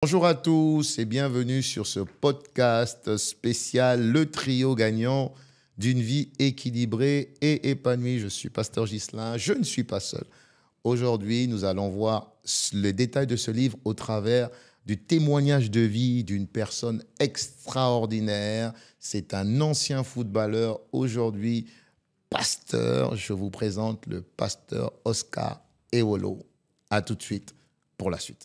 Bonjour à tous et bienvenue sur ce podcast spécial Le trio gagnant d'une vie équilibrée et épanouie. Je suis Pasteur Ghislain, je ne suis pas seul. Aujourd'hui, nous allons voir les détails de ce livre au travers du témoignage de vie d'une personne extraordinaire. C'est un ancien footballeur, aujourd'hui pasteur. Je vous présente le pasteur Oscar Ewolo. À tout de suite pour la suite.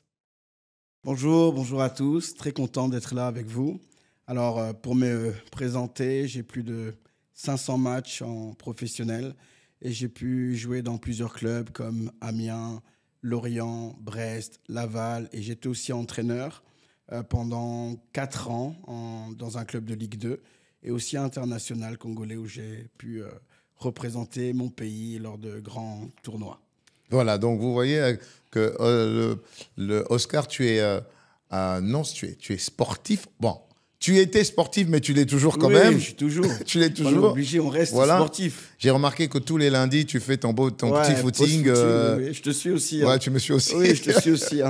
Bonjour à tous. Très content d'être là avec vous. Alors, pour me présenter, j'ai plus de 500 matchs en professionnel et j'ai pu jouer dans plusieurs clubs comme Amiens, Lorient, Brest, Laval, et j'étais aussi entraîneur pendant 4 ans dans un club de Ligue 2 et aussi international congolais où j'ai pu représenter mon pays lors de grands tournois. Voilà, donc vous voyez que le Oscar, tu es sportif. Bon, tu étais sportif, mais tu l'es toujours quand même. Oui, je suis toujours. Tu l'es toujours. On est obligé, on reste sportif. J'ai remarqué que tous les lundis, tu fais ton petit footing. Oui, je te suis aussi. Ouais, tu me suis aussi. Oui, je te suis aussi.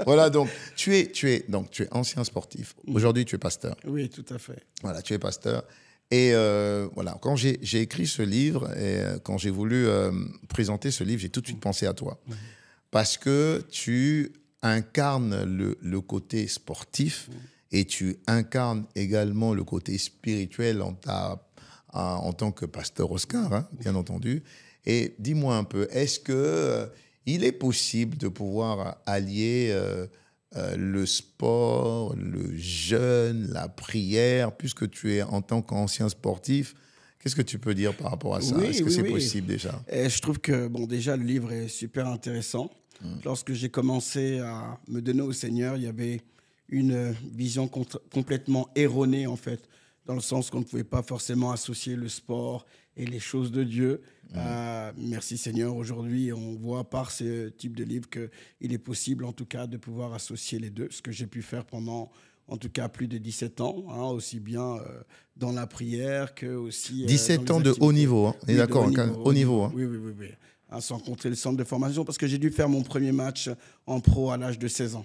Voilà, donc tu es ancien sportif. Aujourd'hui, tu es pasteur. Oui, tout à fait. Voilà, tu es pasteur. Et voilà, quand j'ai écrit ce livre et quand j'ai voulu présenter ce livre, j'ai tout de suite pensé à toi. Parce que tu incarnes le côté sportif et tu incarnes également le côté spirituel en tant que pasteur Oscar, hein, bien entendu. Et dis-moi un peu, est-ce qu'il est possible de pouvoir allier le sport, le jeûne, la prière, puisque tu es en tant qu'ancien sportif, qu'est-ce que tu peux dire par rapport à ça? Oui, Est-ce que c'est possible déjà? Et je trouve que déjà le livre est super intéressant. Lorsque j'ai commencé à me donner au Seigneur, il y avait une vision complètement erronée en fait, dans le sens qu'on ne pouvait pas forcément associer le sport et les choses de Dieu. Merci Seigneur, aujourd'hui on voit par ce type de livre qu'il est possible en tout cas de pouvoir associer les deux, ce que j'ai pu faire pendant en tout cas plus de 17 ans, hein, aussi bien dans la prière que aussi 17 dans ans les de activités. haut niveau, hein. On est d'accord, haut niveau. Hein. Oui. Hein, sans compter le centre de formation, parce que j'ai dû faire mon premier match en pro à l'âge de 16 ans.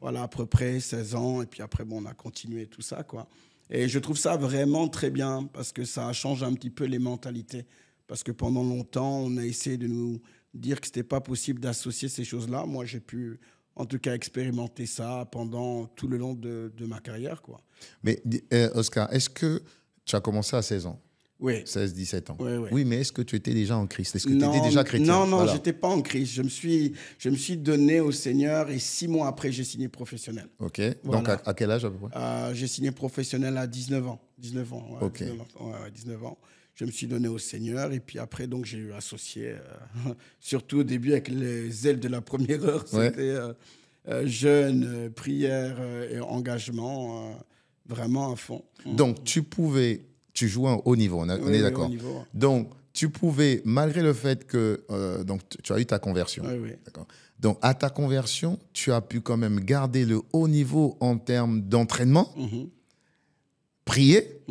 Voilà, à peu près 16 ans, et puis après, on a continué tout ça, quoi. Et je trouve ça vraiment très bien, parce que ça change un petit peu les mentalités. Parce que pendant longtemps, on a essayé de nous dire que ce n'était pas possible d'associer ces choses-là. Moi, j'ai pu, en tout cas, expérimenter ça pendant tout le long de ma carrière, quoi. Mais Oscar, est-ce que tu as commencé à 16 ans? Oui. 16-17 ans. Oui. Oui, mais est-ce que tu étais déjà en Christ? Est-ce que tu étais déjà chrétien? Non, voilà. Je n'étais pas en Christ. Je me suis donné au Seigneur et 6 mois après, j'ai signé professionnel. OK. Voilà. Donc, à quel âge à peu près? J'ai signé professionnel à 19 ans. 19 ans. Ouais, OK. 19 ans. Je me suis donné au Seigneur et puis après, donc, j'ai eu associé, surtout au début avec les ailes de la première heure. C'était jeûne, prière et engagement, vraiment à fond. Donc, tu jouais en haut niveau, on est d'accord. Donc, tu pouvais, malgré le fait que donc, tu as eu ta conversion. Oui. D'accord. Donc, à ta conversion, tu as pu quand même garder le haut niveau en termes d'entraînement, prier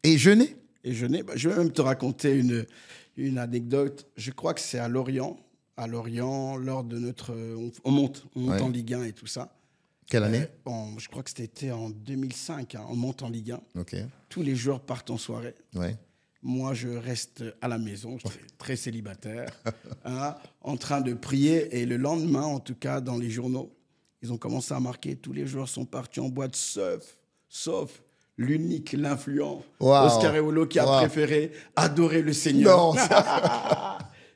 et jeûner. Je vais même te raconter une anecdote. Je crois que c'est à Lorient. À Lorient, lors de notre... On monte en Ligue 1 et tout ça. Quelle année? Je crois que c'était en 2005. Hein, on monte en Ligue 1. Okay. Tous les joueurs partent en soirée. Ouais. Moi, je reste à la maison. Je suis très célibataire, hein, en train de prier. Et le lendemain, en tout cas, dans les journaux, ils ont commencé à marquer tous les joueurs sont partis en boîte, sauf l'unique, l'influent, Oscar Ewolo, qui a préféré adorer le Seigneur. Non,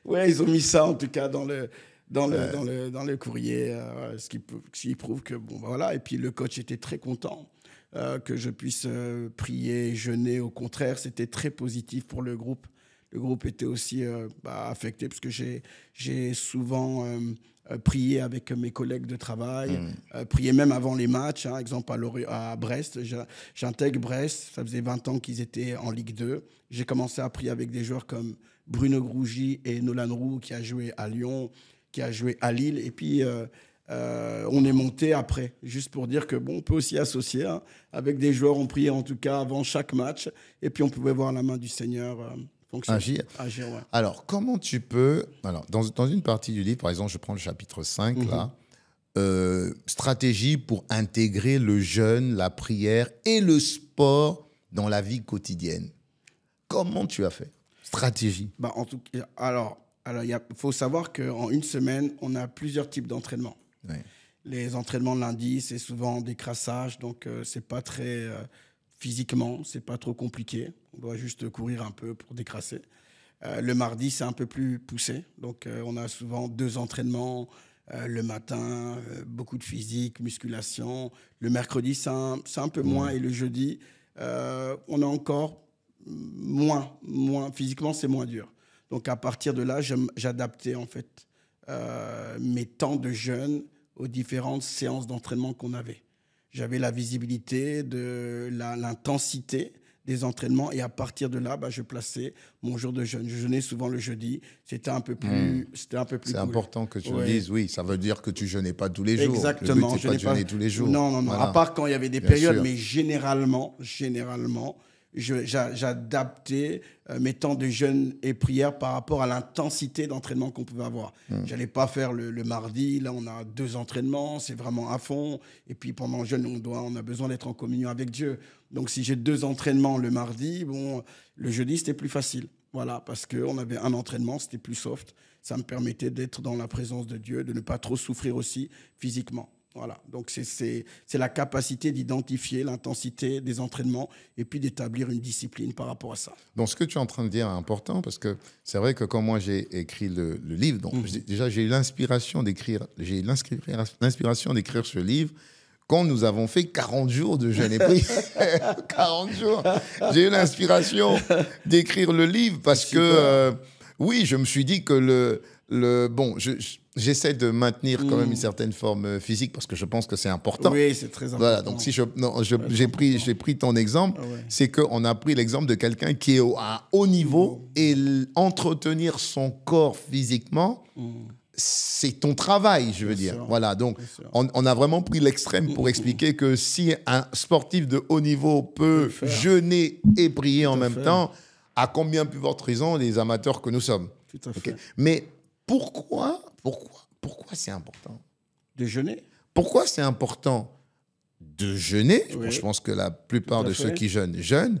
ouais, ils ont mis ça, en tout cas, dans le courrier, ce qui prouve que, voilà. Et puis, le coach était très content que je puisse prier, jeûner. Au contraire, c'était très positif pour le groupe. Le groupe était aussi affecté, parce que j'ai souvent prié avec mes collègues de travail, prié même avant les matchs. Hein, exemple, à Brest, j'intègre Brest, ça faisait 20 ans qu'ils étaient en Ligue 2. J'ai commencé à prier avec des joueurs comme Bruno Grougy et Nolan Roux, qui a joué à Lyon, qui a joué à Lille. Et puis, on est monté après, juste pour dire que on peut aussi associer, hein, avec des joueurs. On priait en tout cas avant chaque match, et puis on pouvait voir la main du Seigneur agir. Ouais. Alors, comment tu peux... Alors, dans une partie du livre, par exemple, je prends le chapitre 5, là, stratégie pour intégrer le jeûne, la prière et le sport dans la vie quotidienne. Comment tu as fait? Stratégie. En tout cas, alors il faut savoir qu'en une semaine, on a plusieurs types d'entraînements. Ouais. Les entraînements lundi, c'est souvent des crassages, donc c'est pas très physiquement, c'est pas trop compliqué. On doit juste courir un peu pour décrasser. Le mardi, c'est un peu plus poussé, donc on a souvent 2 entraînements le matin, beaucoup de physique, musculation. Le mercredi, c'est un peu moins, et le jeudi, on a encore moins. Physiquement, c'est moins dur. Donc à partir de là, j'adaptais en fait mes temps de jeûne aux différentes séances d'entraînement qu'on avait. J'avais la visibilité de l'intensité des entraînements, et à partir de là, je plaçais mon jour de jeûne. Je jeûnais souvent le jeudi. C'était un peu plus C'est cool. important que tu le dises, oui. Ça veut dire que tu jeûnais pas tous les jours. Exactement. Le but, c'est pas de jeûner tous les jours. Non. Voilà. À part quand il y avait des Bien périodes, sûr. mais généralement, j'adaptais mes temps de jeûne et prière par rapport à l'intensité d'entraînement qu'on pouvait avoir. Je n'allais pas faire le mardi. Là, on a 2 entraînements, c'est vraiment à fond. Et puis pendant le jeûne, on a besoin d'être en communion avec Dieu. Donc si j'ai 2 entraînements le mardi, le jeudi, c'était plus facile. Voilà, parce qu'on avait un entraînement, c'était plus soft. Ça me permettait d'être dans la présence de Dieu, de ne pas trop souffrir aussi physiquement. Voilà, donc c'est la capacité d'identifier l'intensité des entraînements et puis d'établir une discipline par rapport à ça. Donc, ce que tu es en train de dire est important, parce que c'est vrai que quand moi j'ai écrit le livre, donc déjà j'ai eu l'inspiration d'écrire ce livre quand nous avons fait 40 jours de jeûne et prière. 40 jours. J'ai eu l'inspiration d'écrire le livre parce que, oui, je me suis dit que j'essaie de maintenir quand même une certaine forme physique parce que je pense que c'est important. Oui, c'est très important. Voilà, donc si j'ai pris ton exemple, c'est qu'on a pris l'exemple de quelqu'un qui est à haut niveau et entretenir son corps physiquement, c'est ton travail, je veux dire. Voilà, donc on a vraiment pris l'extrême pour expliquer que si un sportif de haut niveau peut jeûner et prier en même temps, à combien plus forte raison les amateurs que nous sommes. Tout à fait. Mais pourquoi c'est important de jeûner? Pourquoi c'est important de jeûner? Oui. Je pense que la plupart de ceux qui jeûnent, jeûnent.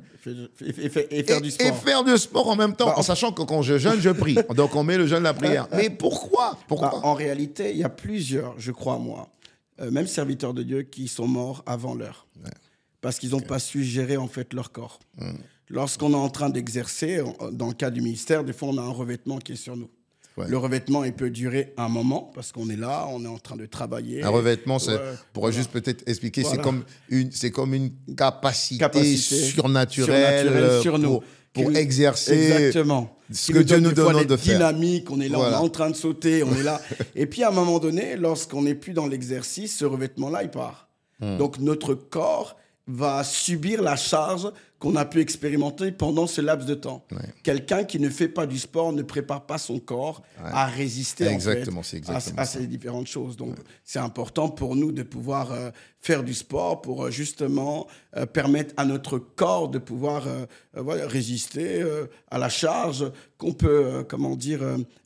Et faire du sport. Et faire du sport en même temps, en sachant que quand je jeûne, je prie. Donc on met le jeûne, la prière. Mais pourquoi En réalité, il y a plusieurs, je crois moi, même serviteurs de Dieu qui sont morts avant l'heure. Ouais. Parce qu'ils n'ont pas su gérer en fait leur corps. Lorsqu'on est en train d'exercer, dans le cas du ministère, des fois on a un revêtement qui est sur nous. Ouais. Le revêtement, il peut durer un moment parce qu'on est là, on est en train de travailler. Un revêtement, pour juste peut-être expliquer, c'est comme une capacité surnaturelle sur nous. Pour exercer exactement. Ce que Dieu nous demande de faire. Dynamique, on est là, on est en train de sauter, on est là. Et puis à un moment donné, lorsqu'on n'est plus dans l'exercice, ce revêtement-là, il part. Donc notre corps va subir la charge qu'on a pu expérimenter pendant ce laps de temps. Ouais. Quelqu'un qui ne fait pas du sport ne prépare pas son corps à résister à ces différentes choses. Donc, c'est important pour nous de pouvoir faire du sport pour justement permettre à notre corps de pouvoir résister à la charge qu'on peut,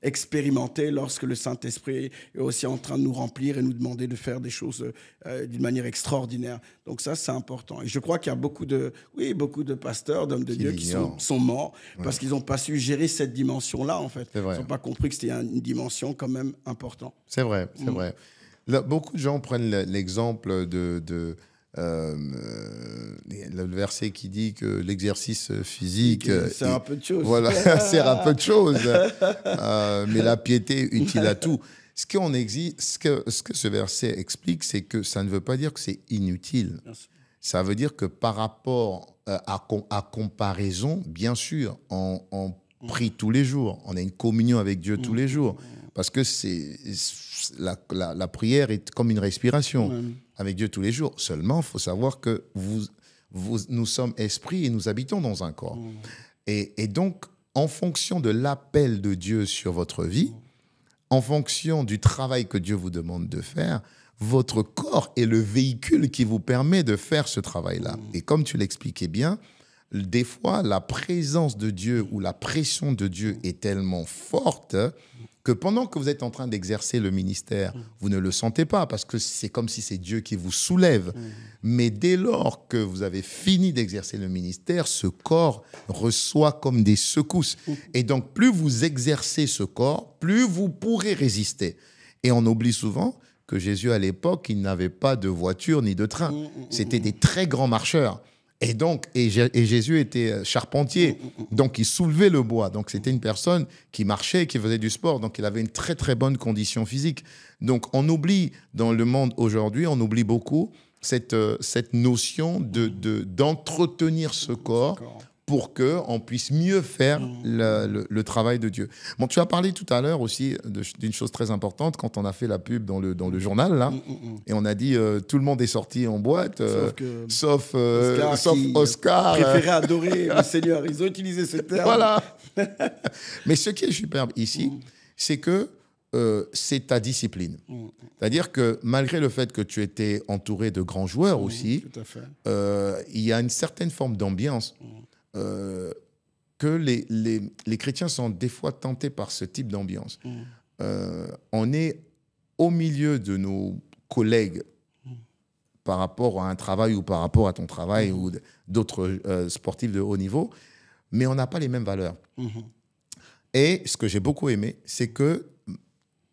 expérimenter lorsque le Saint-Esprit est aussi en train de nous remplir et nous demander de faire des choses d'une manière extraordinaire. Donc ça, c'est important. Et je crois qu'il y a beaucoup de pasteurs, d'hommes de Dieu qui sont morts parce qu'ils n'ont pas su gérer cette dimension-là, en fait. Ils n'ont pas compris que c'était une dimension quand même importante. C'est vrai, c'est vrai. Là, beaucoup de gens prennent l'exemple le verset qui dit que l'exercice physique sert à peu de choses. Voilà, sert à peu de choses. Mais la piété utile à tout. Ce que ce verset explique, c'est que ça ne veut pas dire que c'est inutile. Merci. Ça veut dire que par rapport à comparaison, bien sûr, on prie tous les jours, on a une communion avec Dieu tous les jours, parce que la prière est comme une respiration avec Dieu tous les jours. Seulement, il faut savoir que nous sommes esprits et nous habitons dans un corps. Et donc, en fonction de l'appel de Dieu sur votre vie, en fonction du travail que Dieu vous demande de faire, votre corps est le véhicule qui vous permet de faire ce travail-là. Et comme tu l'expliquais bien, des fois, la présence de Dieu ou la pression de Dieu est tellement forte que pendant que vous êtes en train d'exercer le ministère, vous ne le sentez pas parce que c'est comme si c'est Dieu qui vous soulève. Mais dès lors que vous avez fini d'exercer le ministère, ce corps reçoit comme des secousses. Et donc, plus vous exercez ce corps, plus vous pourrez résister. Et on oublie souvent que Jésus, à l'époque, il n'avait pas de voiture ni de train. C'était des très grands marcheurs. Et donc, et Jésus était charpentier, donc il soulevait le bois. Donc c'était une personne qui marchait, qui faisait du sport, donc il avait une très très bonne condition physique. Donc on oublie dans le monde aujourd'hui, on oublie beaucoup cette notion d'entretenir ce corps pour qu'on puisse mieux faire le travail de Dieu. Bon, tu as parlé tout à l'heure aussi d'une chose très importante quand on a fait la pub dans le journal, là, et on a dit tout le monde est sorti en boîte, sauf Oscar. Préféré adorer le Seigneur. Ils ont utilisé ce terme. Voilà. Mais ce qui est superbe ici, c'est que c'est ta discipline. C'est-à-dire que malgré le fait que tu étais entouré de grands joueurs aussi, tout à fait. Il y a une certaine forme d'ambiance que les chrétiens sont des fois tentés par ce type d'ambiance. On est au milieu de nos collègues par rapport à un travail ou par rapport à ton travail ou d'autres sportifs de haut niveau, mais on n'a pas les mêmes valeurs. Et ce que j'ai beaucoup aimé, c'est que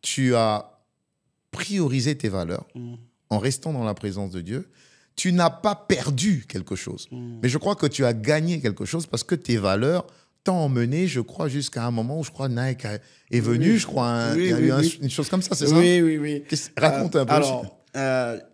tu as priorisé tes valeurs en restant dans la présence de Dieu. Tu n'as pas perdu quelque chose. Mais je crois que tu as gagné quelque chose parce que tes valeurs t'ont emmené, je crois, jusqu'à un moment où je crois Nike est venu, je crois, il y a eu une chose comme ça, c'est ça? Oui. Raconte un peu. Alors,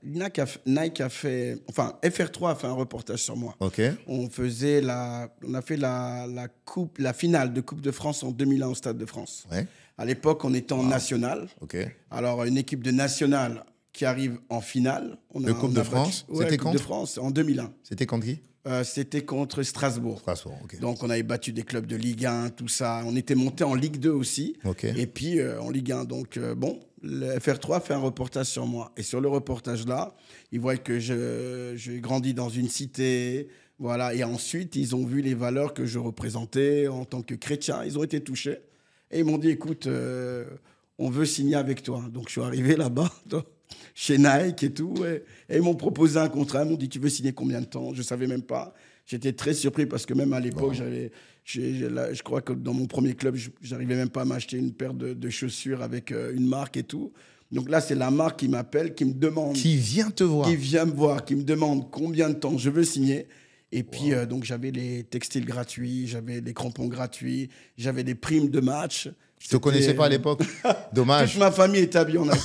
Nike a fait... Enfin, FR3 a fait un reportage sur moi. OK. On a fait la finale de Coupe de France en 2001 au Stade de France. Ouais. À l'époque, on était en national. OK. Alors, une équipe de national qui arrive en finale. De Coupe de France, c'était Coupe de France en 2001. C'était contre qui? C'était contre Strasbourg. Strasbourg, OK. Donc, on avait battu des clubs de Ligue 1, tout ça. On était monté en Ligue 2 aussi. OK. Et puis, en Ligue 1. Donc, bon, le FR3 fait un reportage sur moi. Et sur le reportage-là, ils voient que j'ai grandi dans une cité. Voilà. Et ensuite, ils ont vu les valeurs que je représentais en tant que chrétien. Ils ont été touchés. Et ils m'ont dit, écoute, on veut signer avec toi. Donc, je suis arrivé là-bas, chez Nike et tout. Et ils m'ont proposé un contrat. Ils m'ont dit, tu veux signer combien de temps? Je ne savais même pas. J'étais très surpris parce que même à l'époque, je crois que dans mon premier club, je n'arrivais même pas à m'acheter une paire de chaussures avec une marque et tout. Donc là, c'est la marque qui m'appelle, qui me demande... Qui vient te voir. Qui vient me voir, qui me demande combien de temps je veux signer. Et puis, donc, j'avais les textiles gratuits, j'avais les crampons gratuits, j'avais des primes de match. Je ne te connaissais pas à l'époque. Dommage. Toute ma famille était habillée en Nike.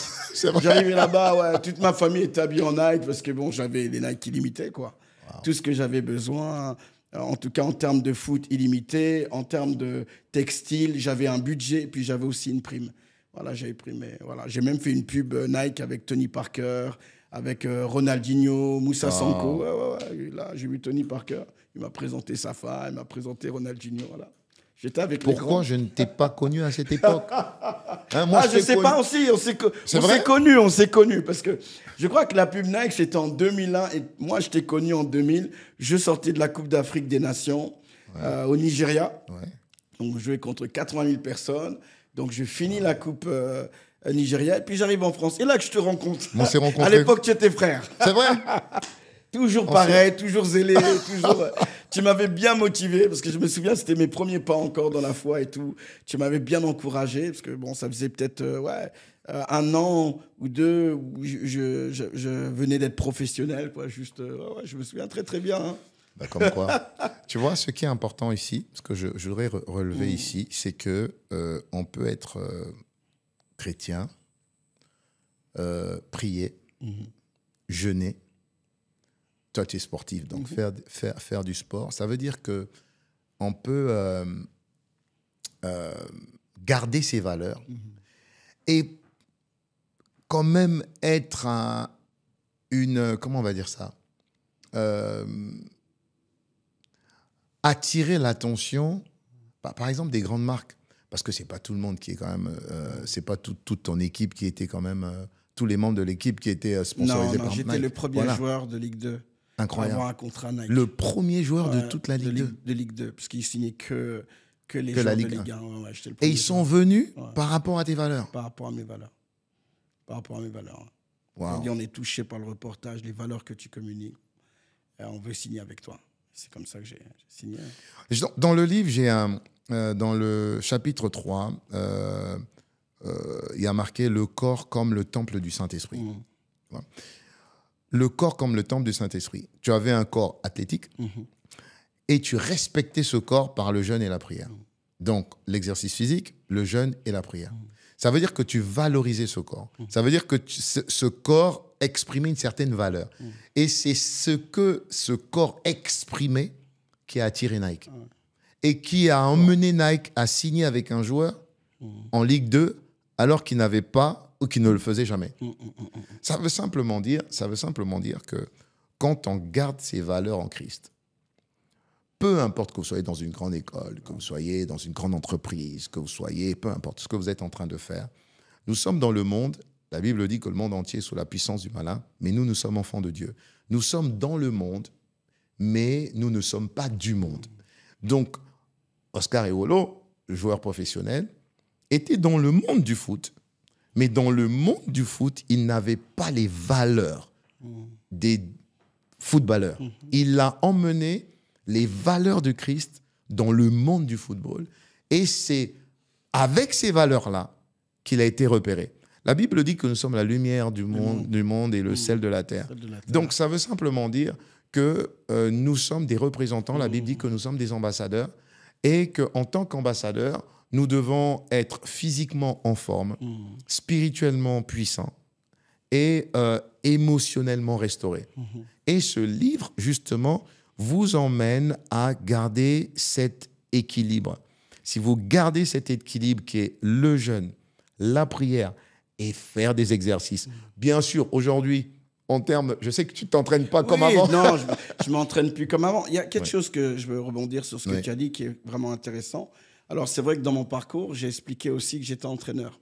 J'arrivais là-bas, toute ma famille était habillée en Nike parce que bon, j'avais les Nike illimités, quoi. Wow. Tout ce que j'avais besoin, en tout cas en termes de foot illimité, en termes de textile, j'avais un budget, puis j'avais aussi une prime. Voilà, j'avais primé. Voilà, j'ai même fait une pub Nike avec Tony Parker, avec Ronaldinho, Moussa Sanko. Ouais. Là, j'ai vu Tony Parker. Il m'a présenté sa femme, il m'a présenté Ronaldinho. Voilà. J'étais avec Pourquoi je ne t'ai pas connu à cette époque? Moi, je ne sais pas aussi. On s'est connus. Parce que je crois que la pub Nike, c'était en 2001. Et moi, je t'ai connu en 2000. Je sortais de la Coupe d'Afrique des Nations au Nigeria. Ouais. Donc, je jouais contre 80 000 personnes. Donc, je finis la Coupe Nigeria. Et puis, j'arrive en France. Et là que je te rencontre. On s'est rencontrés. À l'époque, tu étais frère. C'est vrai? Toujours pareil, toujours zélé, toujours... Tu m'avais bien motivé, parce que je me souviens, c'était mes premiers pas encore dans la foi et tout. Tu m'avais bien encouragé, parce que bon, ça faisait peut-être un an ou deux où je venais d'être professionnel, quoi. Juste, je me souviens très, très bien. Hein. Bah, comme quoi. Tu vois, ce qui est important ici, ce que je voudrais relever ici, c'est que on peut être chrétien, prier, jeûner. Toi, tu es sportif, donc faire du sport, ça veut dire qu'on peut garder ses valeurs et quand même être comment on va dire ça, attirer l'attention, par exemple, des grandes marques, parce que c'est pas tout le monde qui est quand même, c'est pas toute ton équipe qui était quand même, tous les membres de l'équipe qui étaient sponsorisés par Nike. Non, j'étais le premier joueur de Ligue 2. Incroyable. Avoir un contrat Nike. Le premier joueur de toute la Ligue 2. De Ligue 2, parce qu'il signait que les Que joueurs la de Ligue Ligue 1. 1. Ouais, Et ils sont venus Ouais. par rapport à tes valeurs. Par rapport à mes valeurs. Par rapport à mes valeurs. Wow. On dit, on est touché par le reportage, les valeurs que tu communiques. Et on veut signer avec toi. C'est comme ça que j'ai signé. Dans le livre, dans le chapitre 3, il y a marqué « Le corps comme le temple du Saint-Esprit ». Voilà. Le corps comme le temple du Saint-Esprit. Tu avais un corps athlétique et tu respectais ce corps par le jeûne et la prière. Donc, l'exercice physique, le jeûne et la prière. Ça veut dire que tu valorisais ce corps. Ça veut dire que ce corps exprimait une certaine valeur. Et c'est ce que ce corps exprimait qui a attiré Nike. Et qui a emmené Nike à signer avec un joueur en Ligue 2 alors qu'il n'avait pas ou qu'il ne le faisait jamais. Ça veut simplement dire que quand on garde ses valeurs en Christ, peu importe que vous soyez dans une grande école, que vous soyez dans une grande entreprise, que vous soyez, peu importe ce que vous êtes en train de faire, nous sommes dans le monde, la Bible dit que le monde entier est sous la puissance du malin, mais nous sommes enfants de Dieu. Nous sommes dans le monde, mais nous ne sommes pas du monde. Donc, Oscar Ewolo, joueur professionnel, était dans le monde du foot, mais dans le monde du foot, il n'avait pas les valeurs des footballeurs. Il a emmené les valeurs de Christ dans le monde du football. Et c'est avec ces valeurs-là qu'il a été repéré. La Bible dit que nous sommes la lumière du monde et le sel de la terre. Donc, ça veut simplement dire que nous sommes des représentants. La Bible dit que nous sommes des ambassadeurs et qu'en tant qu'ambassadeurs, nous devons être physiquement en forme, spirituellement puissants et émotionnellement restaurés. Et ce livre, justement, vous emmène à garder cet équilibre. Si vous gardez cet équilibre qui est le jeûne, la prière et faire des exercices. Bien sûr, aujourd'hui, en termes, je sais que tu ne t'entraînes pas comme avant. Non, je ne m'entraîne plus comme avant. Il y a quelque chose que je veux rebondir sur ce que tu as dit qui est vraiment intéressant. Alors, c'est vrai que dans mon parcours, j'ai expliqué aussi que j'étais entraîneur.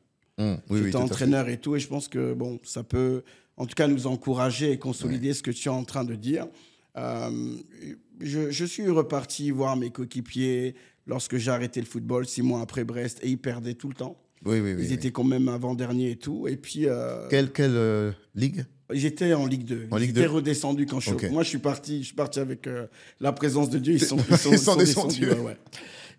J'étais entraîneur et tout, et je pense que bon, ça peut, en tout cas, nous encourager et consolider ce que tu es en train de dire. Je suis reparti voir mes coéquipiers lorsque j'ai arrêté le football 6 mois après Brest, et ils perdaient tout le temps. Ils étaient quand même avant-dernier et tout. Et puis, quelle ligue? J'étais en Ligue 2. J'étais redescendu quand je suis. Moi, je suis parti avec la présence de Dieu. Ils sont descendus. Ouais.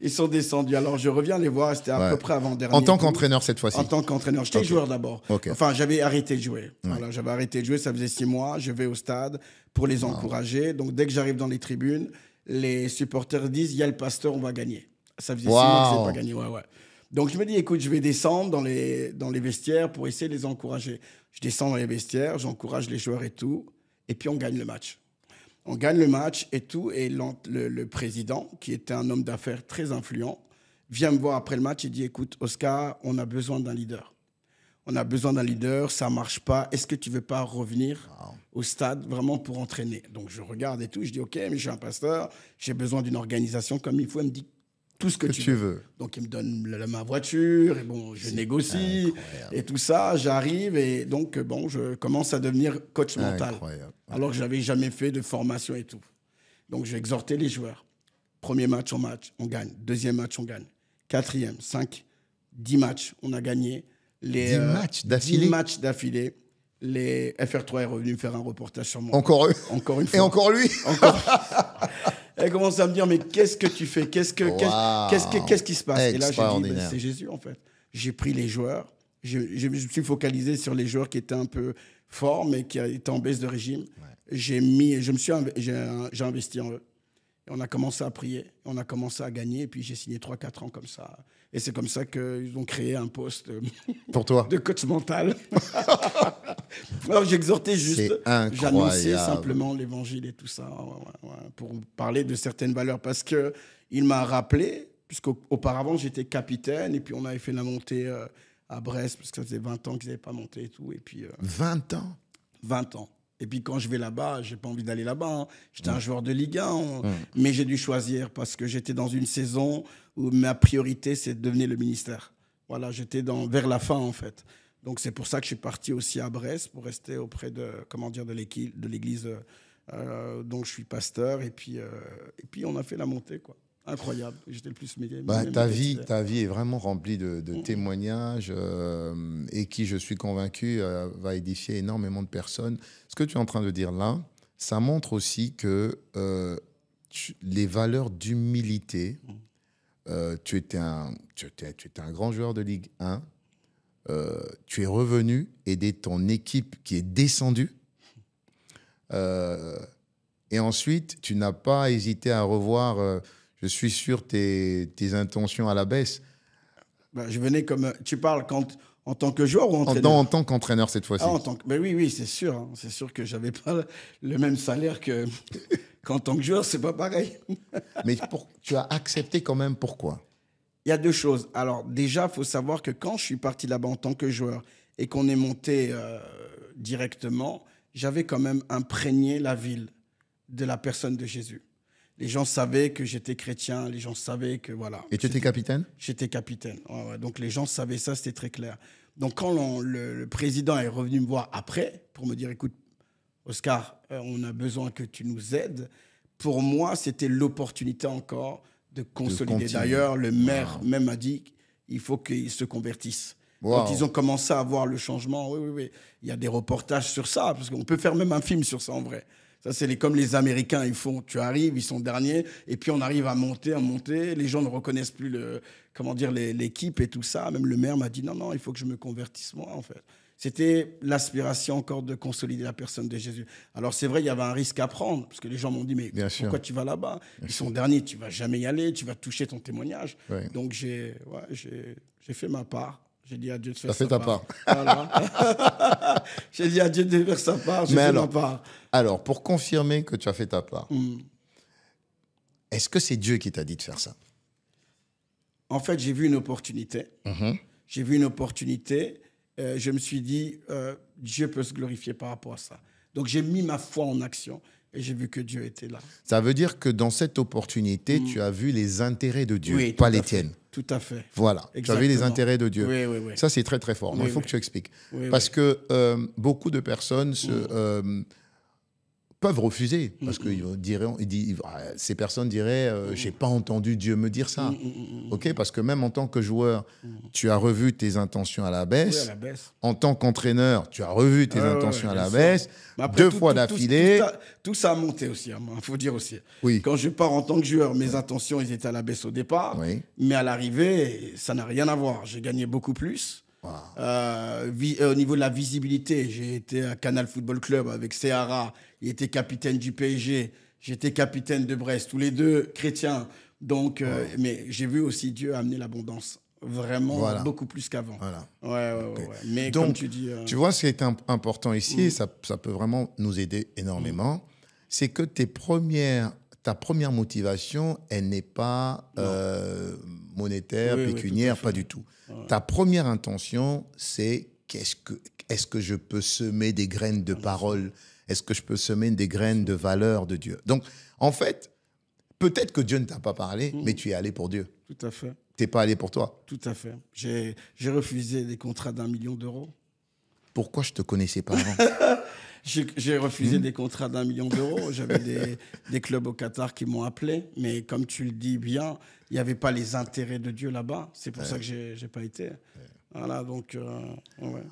Ils sont descendus. Alors, je reviens les voir. C'était à peu près avant-dernier. En tant qu'entraîneur cette fois-ci? En tant qu'entraîneur. J'étais joueur d'abord. Enfin, j'avais arrêté de jouer. Voilà, j'avais arrêté de jouer. Ça faisait 6 mois. Je vais au stade pour les encourager. Donc, dès que j'arrive dans les tribunes, les supporters disent « Il y a le pasteur, on va gagner ». Ça faisait 6 mois que je n'avais pas gagné. Donc, je me dis, écoute, je vais descendre dans les vestiaires pour essayer de les encourager. Je descends dans les vestiaires, j'encourage les joueurs et tout. Et puis, on gagne le match. On gagne le match et tout. Et le président, qui était un homme d'affaires très influent, vient me voir après le match et dit, écoute, Oscar, on a besoin d'un leader. On a besoin d'un leader, ça ne marche pas. Est-ce que tu ne veux pas revenir au stade vraiment pour entraîner? Donc, je regarde et tout. Je dis, OK, mais je suis un pasteur. J'ai besoin d'une organisation comme il faut. Elle me dit, tout ce que tu veux. Donc, il me donne ma voiture, et bon, je négocie, et tout ça. J'arrive, et donc, bon, je commence à devenir coach mental. Alors que je n'avais jamais fait de formation et tout. Donc, j'ai exhorté les joueurs. Premier match, on gagne. Deuxième match, on gagne. Quatrième, 5, 10 matchs, on a gagné. 10 matchs d'affilée? 10 matchs d'affilée. Les FR3 est revenu me faire un reportage sur moi. Encore eux? Encore une fois. Et encore lui? Encore. Elle commence à me dire, mais qu'est-ce que tu fais? Qu'est-ce qui se passe? Et là, j'ai dit, c'est Jésus, en fait. J'ai pris les joueurs. Je me suis focalisé sur les joueurs qui étaient un peu forts, mais qui étaient en baisse de régime. J'ai investi en eux. Et on a commencé à prier. On a commencé à gagner. Et puis, j'ai signé 3-4 ans comme ça. Et c'est comme ça qu'ils ont créé un poste pour toi de coach mental. Alors, j'exhortais juste, j'annonçais simplement l'évangile et tout ça, pour parler de certaines valeurs. Parce qu'il m'a rappelé, puisqu'auparavant, j'étais capitaine, et puis on avait fait la montée à Brest, parce que ça faisait 20 ans qu'ils n'avaient pas monté et tout. Et puis, 20 ans? 20 ans. Et puis quand je vais là-bas, je n'ai pas envie d'aller là-bas. J'étais un joueur de Ligue 1, mais j'ai dû choisir parce que j'étais dans une saison où ma priorité, c'est de devenir le ministère. Voilà, j'étais vers la fin, en fait. Donc c'est pour ça que je suis parti aussi à Brest, pour rester auprès de l'église Donc, je suis pasteur. Et puis, on a fait la montée, quoi. Incroyable. J'étais le plus ta vie est vraiment remplie de témoignages et qui, je suis convaincu, va édifier énormément de personnes. Ce que tu es en train de dire là, ça montre aussi que les valeurs d'humilité, tu étais un grand joueur de Ligue 1, tu es revenu aider ton équipe qui est descendue. Et ensuite, tu n'as pas hésité à revoir, je suis sûr, tes intentions à la baisse. Je venais comme... Tu parles en tant que joueur ou entraîneur? En tant qu'entraîneur cette fois-ci. Oui, c'est sûr. Hein. C'est sûr que je n'avais pas le même salaire qu'en tant que joueur, c'est pas pareil. Mais tu as accepté quand même, pourquoi? Il y a deux choses. Alors déjà, il faut savoir que quand je suis parti là-bas en tant que joueur et qu'on est monté directement, j'avais quand même imprégné la ville de la personne de Jésus. Les gens savaient que j'étais chrétien, les gens savaient que voilà. Et tu étais capitaine? J'étais capitaine. Ouais. Donc les gens savaient ça, c'était très clair. Donc quand le président est revenu me voir après pour me dire, écoute, Oscar, on a besoin que tu nous aides. Pour moi, c'était l'opportunité encore de consolider. D'ailleurs, le maire même a dit qu'il faut qu'ils se convertissent. Quand ils ont commencé à voir le changement, oui. Il y a des reportages sur ça, parce qu'on peut faire même un film sur ça en vrai. Ça, c'est comme les Américains, ils font. Tu arrives, ils sont derniers, et puis on arrive à monter. Les gens ne reconnaissent plus l'équipe et tout ça. Même le maire m'a dit non, il faut que je me convertisse moi, en fait. C'était l'aspiration encore de consolider la personne de Jésus. Alors c'est vrai, il y avait un risque à prendre, parce que les gens m'ont dit, mais pourquoi tu vas là-bas? Ils sont derniers, tu ne vas jamais y aller, tu vas toucher ton témoignage. Ouais. Donc j'ai fait ma part. J'ai dit à Dieu de faire sa part. Voilà. J'ai dit à Dieu de faire sa part, j'ai fait ma part. Alors, pour confirmer que tu as fait ta part, est-ce que c'est Dieu qui t'a dit de faire ça? En fait, j'ai vu une opportunité. J'ai vu une opportunité. Je me suis dit, Dieu peut se glorifier par rapport à ça. Donc, j'ai mis ma foi en action et j'ai vu que Dieu était là. Ça veut dire que dans cette opportunité, tu as vu les intérêts de Dieu, pas les tiennes. Tout à fait. Voilà, exactement. Tu as vu les intérêts de Dieu. Oui. Ça, c'est très, très fort. Il faut que tu expliques. Parce que beaucoup de personnes peuvent refuser. Parce que ces personnes diraient j'ai pas entendu Dieu me dire ça. Ok, parce que même en tant que joueur, tu as revu tes intentions à la baisse. Oui, à la baisse. En tant qu'entraîneur, tu as revu tes intentions à la baisse. Après, deux fois d'affilée. Tout ça a monté aussi, il faut dire aussi. Oui. Quand je pars en tant que joueur, mes intentions ils étaient à la baisse au départ. Oui. Mais à l'arrivée, ça n'a rien à voir. J'ai gagné beaucoup plus. Wow. Au niveau de la visibilité, j'ai été à Canal Football Club avec Seara. Il était capitaine du PSG. J'étais capitaine de Brest. Tous les deux chrétiens. Donc, mais j'ai vu aussi Dieu amener l'abondance. Vraiment, beaucoup plus qu'avant. Voilà. Ouais. Mais donc, comme tu dis... tu vois, ce qui est important ici, et ça peut vraiment nous aider énormément, c'est que ta première motivation, elle n'est pas monétaire, pécuniaire, pas du tout. Ouais. Ta première intention, c'est est-ce que je peux semer des graines de parole? Est-ce que je peux semer des graines de valeur de Dieu? Donc, en fait, peut-être que Dieu ne t'a pas parlé, mais tu es allé pour Dieu. Tout à fait. Tu n'es pas allé pour toi. Tout à fait. J'ai refusé des contrats d'1 million d'euros. Pourquoi je ne te connaissais pas avant? J'ai refusé des contrats d'1 million d'euros. J'avais des clubs au Qatar qui m'ont appelé. Mais comme tu le dis bien, il n'y avait pas les intérêts de Dieu là-bas. C'est pour ça que je n'ai pas été. Voilà, donc...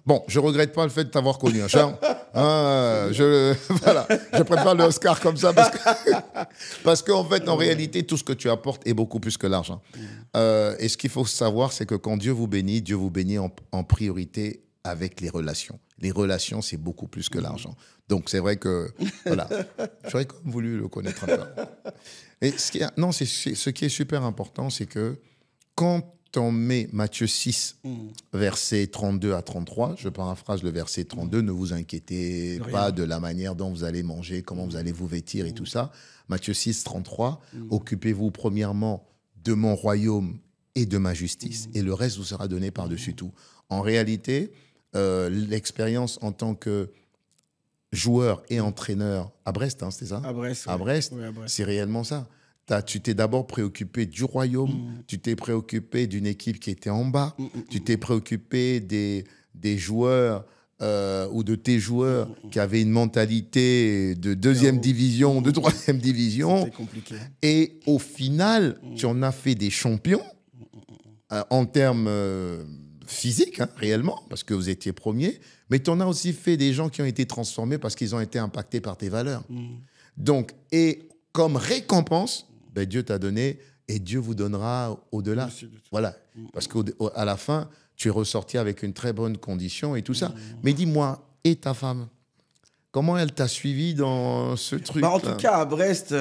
Bon, je ne regrette pas le fait de t'avoir connu, hein, Charles. Je prépare le Oscar comme ça parce qu'en fait, en réalité, tout ce que tu apportes est beaucoup plus que l'argent. Et ce qu'il faut savoir, c'est que quand Dieu vous bénit en priorité avec les relations. Les relations, c'est beaucoup plus que l'argent. Donc, c'est vrai que... Voilà. J'aurais quand même voulu le connaître un peu. Et ce qui est super important, c'est que quand on met Matthieu 6, versets 32 à 33, je paraphrase le verset 32, ne vous inquiétez pas de la manière dont vous allez manger, comment vous allez vous vêtir et tout ça. Matthieu 6, 33, occupez-vous premièrement de mon royaume et de ma justice, et le reste vous sera donné par-dessus tout. En réalité, l'expérience en tant que joueur et entraîneur à Brest, hein, c'était ça? À Brest, à Brest, c'est réellement ça. Tu t'es d'abord préoccupé du royaume, tu t'es préoccupé d'une équipe qui était en bas, tu t'es préoccupé des joueurs ou de tes joueurs qui avaient une mentalité de deuxième division, de troisième division. C'était compliqué. Et au final, tu en as fait des champions en termes physiques, hein, réellement, parce que vous étiez premiers. Mais tu en as aussi fait des gens qui ont été transformés parce qu'ils ont été impactés par tes valeurs. Donc, et comme récompense, ben, Dieu t'a donné et Dieu vous donnera au-delà. Voilà. Parce qu'à la fin, tu es ressorti avec une très bonne condition et tout ça. Mais dis-moi, et ta femme, comment elle t'a suivi dans ce truc? En tout cas, à Brest,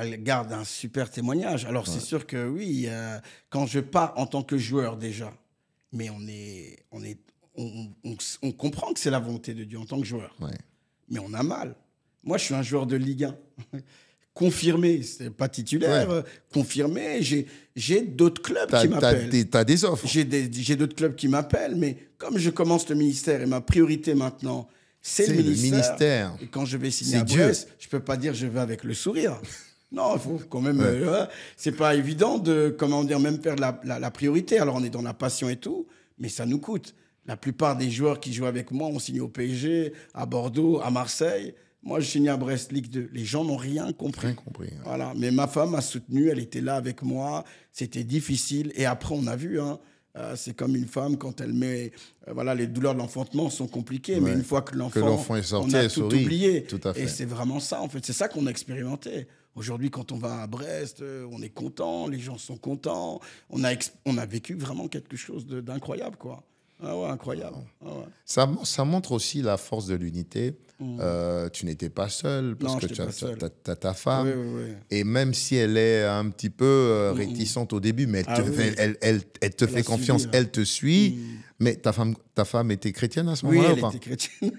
elle garde un super témoignage. Alors, c'est sûr que oui, quand je pars en tant que joueur déjà, mais on comprend que c'est la volonté de Dieu en tant que joueur. Ouais. Mais on a mal. Moi, je suis un joueur de Ligue 1. Confirmé, c'est pas titulaire, confirmé. J'ai d'autres clubs qui m'appellent. T'as des offres. J'ai d'autres clubs qui m'appellent, mais comme je commence le ministère et ma priorité maintenant, c'est le ministère. Et quand je vais signer à Brest, je peux pas dire je vais avec le sourire. Non, il faut quand même. C'est pas évident de, comment dire, même faire la priorité. Alors on est dans la passion et tout, mais ça nous coûte. La plupart des joueurs qui jouent avec moi ont signé au PSG, à Bordeaux, à Marseille. Moi, je signe à Brest, Ligue 2. Les gens n'ont rien compris. Rien compris. Ouais. Voilà. Mais ma femme m'a soutenu, elle était là avec moi. C'était difficile. Et après, on a vu, hein, c'est comme une femme, quand elle met... voilà, les douleurs de l'enfantement sont compliquées, mais une fois que l'enfant est sorti, on a elle tout sourit. oublié. Tout à fait. Et c'est vraiment ça, en fait. C'est ça qu'on a expérimenté. Aujourd'hui, quand on va à Brest, on est content, les gens sont contents. On a vécu vraiment quelque chose d'incroyable, quoi. Ah ouais, incroyable. Ah ouais. Ça montre aussi la force de l'unité. Tu n'étais pas seul parce que tu as ta femme. Oui. Et même si elle est un petit peu réticente au début, mais elle te fait confiance, elle te suit. Mais ta femme était chrétienne à ce moment-là ou pas? Oui, elle était chrétienne.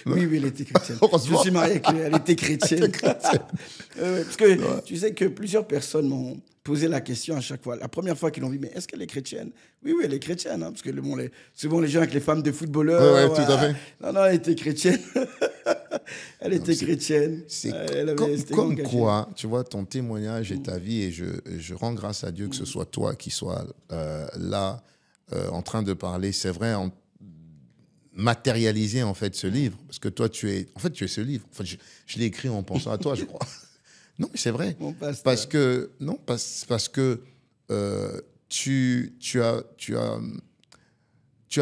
Oui, elle était chrétienne. Je suis marié avec elle, elle était chrétienne. Parce que tu sais que plusieurs personnes m'ont posé la question à chaque fois. La première fois qu'ils l'ont vu, mais est-ce qu'elle est chrétienne? Oui, elle est chrétienne. Hein, parce que souvent, les gens avec les femmes de footballeurs. Oui, tout à fait. Non, elle était chrétienne. Elle était chrétienne. C'est comme quoi, tu vois, ton témoignage et ta vie, et je rends grâce à Dieu que ce soit toi qui sois là, en train de parler, c'est vrai, matérialiser en fait ce livre, parce que toi, tu es ce livre. En fait, je l'ai écrit en pensant à toi, je crois. Non, mais c'est vrai. Parce que tu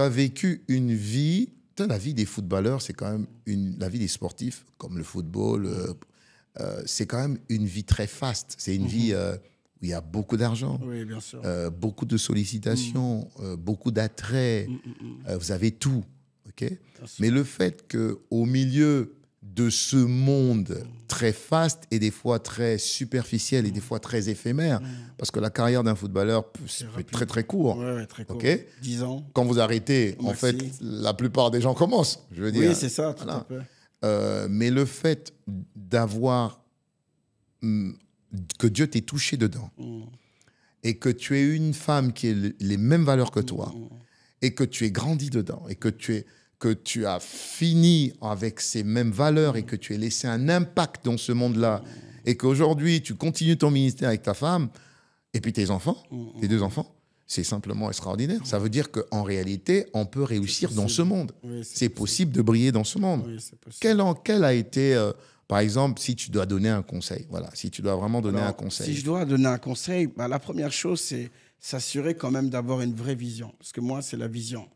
as vécu une vie. La vie des footballeurs, c'est quand même la vie des sportifs, comme le football, c'est quand même une vie très faste. C'est une vie où il y a beaucoup d'argent, bien sûr. beaucoup de sollicitations, beaucoup d'attraits. Vous avez tout. Okay? Mais le fait qu'au milieu de ce monde très faste et des fois très superficiel et des fois très éphémère, parce que la carrière d'un footballeur peut être très très court. Ouais, très court. Okay? 10 ans. Quand vous arrêtez, en fait, la plupart des gens commencent. Je veux dire. Oui, c'est ça, tout à fait. Mais le fait d'avoir que Dieu t'ait touché dedans et que tu aies une femme qui ait les mêmes valeurs que toi et que tu aies grandi dedans et que tu as fini avec ces mêmes valeurs et que tu aies laissé un impact dans ce monde-là et qu'aujourd'hui, tu continues ton ministère avec ta femme et puis tes enfants, tes 2 enfants, c'est simplement extraordinaire. Ça veut dire qu'en réalité, on peut réussir dans ce monde. Oui, c'est possible de briller dans ce monde. Oui, c'est possible. Quel a été, par exemple, si tu dois donner un conseil, voilà, si tu dois vraiment donner un conseil. Si je dois donner un conseil, la première chose, c'est s'assurer quand même d'avoir une vraie vision. Parce que moi, c'est la vision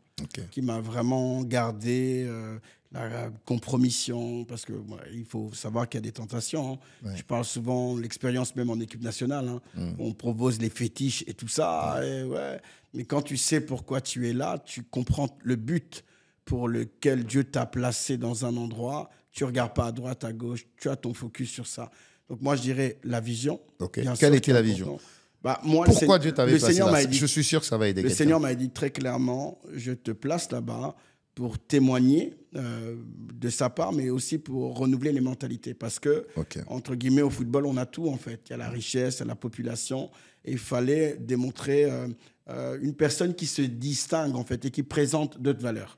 qui m'a vraiment gardé, la compromission, parce que il faut savoir qu'il y a des tentations. Hein. Ouais. Je parle souvent de l'expérience même en équipe nationale. Hein. On propose les fétiches et tout ça. Et mais quand tu sais pourquoi tu es là, tu comprends le but pour lequel Dieu t'a placé dans un endroit. Tu ne regardes pas à droite, à gauche. Tu as ton focus sur ça. Donc moi, je dirais la vision. Quelle était la vision? Moi, pourquoi Dieu t'avait placé là? Je suis sûr que ça va aider quelqu'un. Le Seigneur m'a dit très clairement, je te place là-bas pour témoigner de sa part, mais aussi pour renouveler les mentalités. Parce que, entre guillemets, au football, on a tout, en fait. Il y a la richesse, il y a la population. Et il fallait démontrer une personne qui se distingue, en fait, et qui présente d'autres valeurs.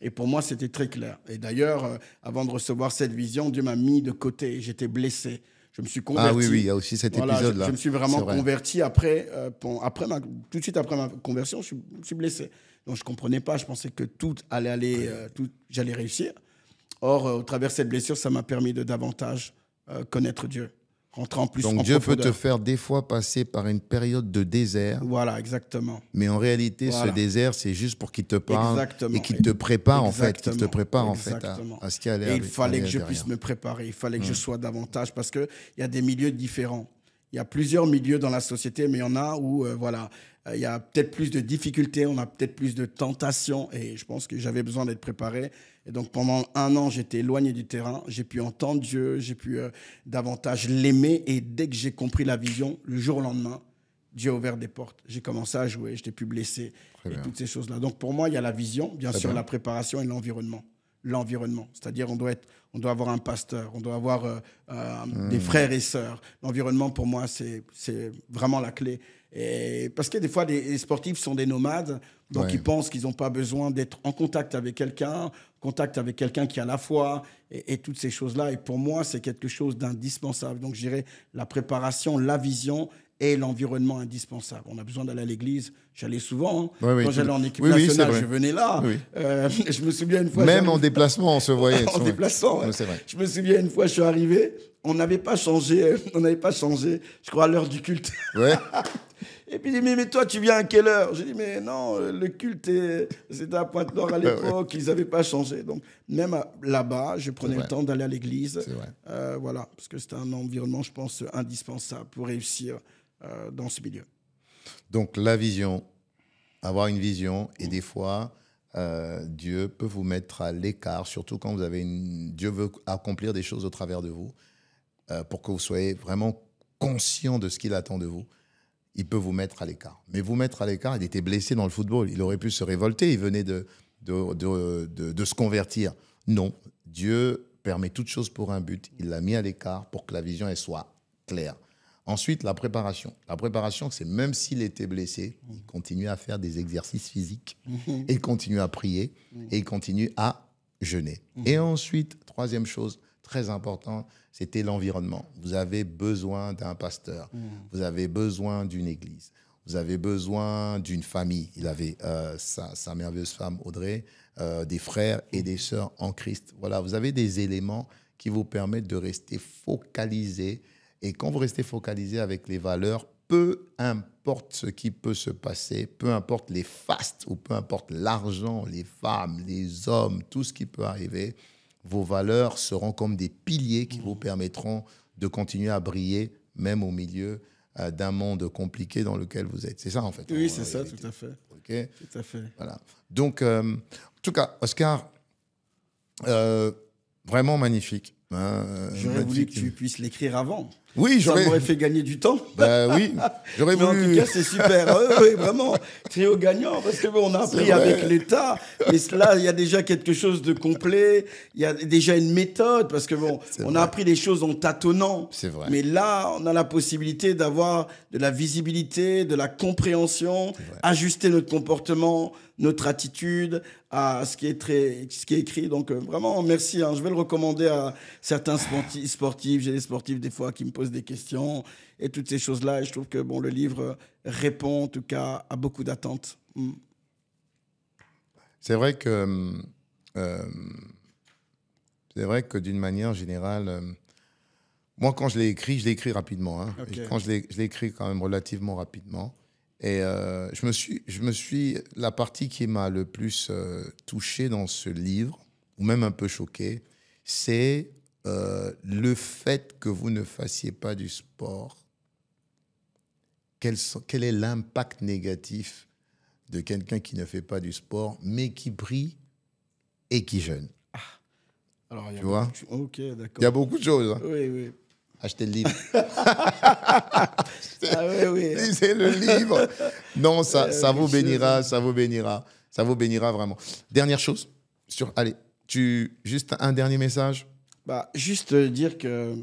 Et pour moi, c'était très clair. Et d'ailleurs, avant de recevoir cette vision, Dieu m'a mis de côté. J'étais blessé. Je me suis converti. Ah oui, il y a aussi cet épisode-là. Je me suis vraiment converti après tout de suite après ma conversion, je suis blessé. Donc, je ne comprenais pas. Je pensais que tout allait aller, j'allais réussir. Or, au travers de cette blessure, ça m'a permis de davantage connaître Dieu. Rentrer en plus Donc en Dieu peut profondeur. te faire des fois passer par une période de désert, Voilà, exactement. mais en réalité, Voilà. ce désert, c'est juste pour qu'il te parle Exactement. et qu'il te prépare en fait, Exactement. qu'il te prépare en fait Exactement. à ce qui allait Et il fallait aller que je derrière. puisse me préparer, il fallait que je sois davantage, parce qu'il y a des milieux différents. Il y a plusieurs milieux dans la société, mais il y en a où, voilà, il y a peut-être plus de difficultés, on a peut-être plus de tentations, et je pense que j'avais besoin d'être préparé. Et donc, pendant 1 an, j'étais éloigné du terrain, j'ai pu entendre Dieu, j'ai pu davantage l'aimer, et dès que j'ai compris la vision, le jour au lendemain, Dieu a ouvert des portes. J'ai commencé à jouer, je n'étais plus blessé, et toutes ces choses-là. Donc, pour moi, il y a la vision, bien sûr, la préparation et l'environnement. L'environnement, c'est-à-dire on doit avoir un pasteur, on doit avoir des frères et sœurs. L'environnement, pour moi, c'est vraiment la clé. Et parce que des fois, les sportifs sont des nomades, donc ils pensent qu'ils n'ont pas besoin d'être en contact avec quelqu'un, qui a la foi, et toutes ces choses-là. Et pour moi, c'est quelque chose d'indispensable. Donc, je dirais la préparation, la vision et l'environnement indispensable. On a besoin d'aller à l'église. J'allais souvent. Quand j'allais en équipe nationale, je venais là. Je me souviens une fois... Même en déplacement, on se voyait. En déplacement, c'est vrai. Je me souviens une fois, je suis arrivé, on n'avait pas changé, je crois, à l'heure du culte. Ouais. Et puis il dit, mais toi, tu viens à quelle heure? J'ai dit, mais non, le culte, c'était à Pointe-Noire à l'époque, ils n'avaient pas changé. Donc, même là-bas, je prenais le temps d'aller à l'église. C'est vrai. Voilà, parce que c'est un environnement, je pense, indispensable pour réussir dans ce milieu. Donc, la vision, avoir une vision, et des fois, Dieu peut vous mettre à l'écart, surtout quand vous avez Dieu veut accomplir des choses au travers de vous, pour que vous soyez vraiment conscient de ce qu'il attend de vous. Il peut vous mettre à l'écart. Mais vous mettre à l'écart, il était blessé dans le football. Il aurait pu se révolter. Il venait de se convertir. Non, Dieu permet toute chose pour un but. Il l'a mis à l'écart pour que la vision elle soit claire. Ensuite, la préparation. La préparation, c'est même s'il était blessé, il continue à faire des exercices physiques. Et il continue à prier. Et il continue à jeûner. Et ensuite, troisième chose très importante, c'était l'environnement. Vous avez besoin d'un pasteur. Vous avez besoin d'une église. Vous avez besoin d'une famille. Il avait sa merveilleuse femme Audrey, des frères et des sœurs en Christ. Voilà, vous avez des éléments qui vous permettent de rester focalisé. Et quand vous restez focalisé avec les valeurs, peu importe ce qui peut se passer, peu importe les fastes ou peu importe l'argent, les femmes, les hommes, tout ce qui peut arriver, vos valeurs seront comme des piliers qui vous permettront de continuer à briller, même au milieu d'un monde compliqué dans lequel vous êtes. C'est ça, en fait. Oui, c'est ça, tout à fait. Okay. Tout à fait. Voilà. Donc, en tout cas, Oscar, vraiment magnifique. J'aurais voulu que tu puisses l'écrire avant. Oui, ça m'aurait fait gagner du temps. Oui, j'aurais voulu. Mais en tout cas, c'est super. Oui, vraiment, trio gagnant. Parce que on a appris avec l'État. Mais là, il y a déjà quelque chose de complet. Il y a déjà une méthode. Parce que on a appris les choses en tâtonnant. C'est vrai. Mais là, on a la possibilité d'avoir de la visibilité, de la compréhension, ajuster notre comportement, notre attitude à ce qui est écrit. Donc, vraiment, merci. Je vais le recommander à certains sportifs. J'ai des sportifs, des fois, qui me posent des questions et toutes ces choses-là. Et je trouve que le livre répond, en tout cas, à beaucoup d'attentes. C'est vrai que d'une manière générale, moi, quand je l'ai écrit rapidement. Okay. Quand je l'ai écrit quand même relativement rapidement. Et je me suis la partie qui m'a le plus touché dans ce livre, ou même un peu choqué, c'est le fait que vous ne fassiez pas du sport. Quel est l'impact négatif de quelqu'un qui ne fait pas du sport, mais qui brille et qui jeûne? Alors, tu vois? Ok, d'accord. Il y a beaucoup de choses. Hein. Oui, oui. Achetez le livre. Oui. Lisez le livre. Non, ça vous bénira, ça vous bénira. Ça vous bénira vraiment. Dernière chose. Allez, juste un dernier message. Juste dire que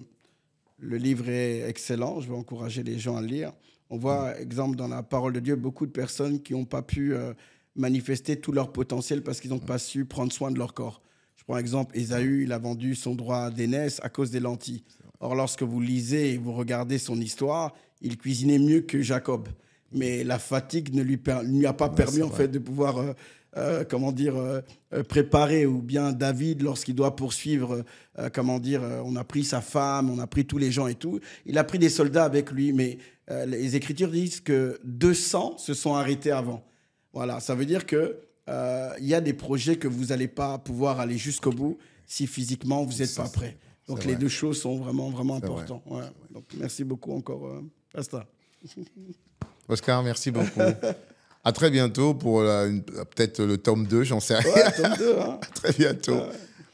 le livre est excellent. Je vais encourager les gens à le lire. On voit, exemple, dans la parole de Dieu, beaucoup de personnes qui n'ont pas pu manifester tout leur potentiel parce qu'ils n'ont pas su prendre soin de leur corps. Je prends exemple, Ésaü, il a vendu son droit d'aînesse à cause des lentilles. Or, lorsque vous lisez et vous regardez son histoire, il cuisinait mieux que Jacob. mais la fatigue ne lui a pas permis en fait de pouvoir préparer, ou bien David, lorsqu'il doit poursuivre, on a pris sa femme, on a pris tous les gens et tout, il a pris des soldats avec lui, mais les Écritures disent que 200 se sont arrêtés avant. Voilà, ça veut dire que il y a des projets que vous n'allez pas pouvoir aller jusqu'au bout si physiquement vous n'êtes pas prêt. Donc les deux choses sont vraiment, vraiment importantes. Ouais. Donc merci beaucoup encore, Pasteur. Oscar, merci beaucoup. À très bientôt pour peut-être le tome 2, j'en sais rien. Ouais, tome 2, hein. À très bientôt. Ouais.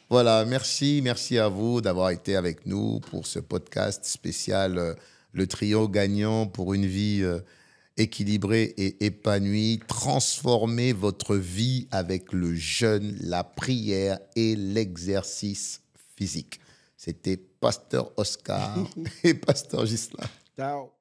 Voilà, merci à vous d'avoir été avec nous pour ce podcast spécial, le trio gagnant pour une vie équilibrée et épanouie. Transformez votre vie avec le jeûne, la prière et l'exercice physique. C'était Pasteur Oscar et Pasteur Ghislain. Ciao.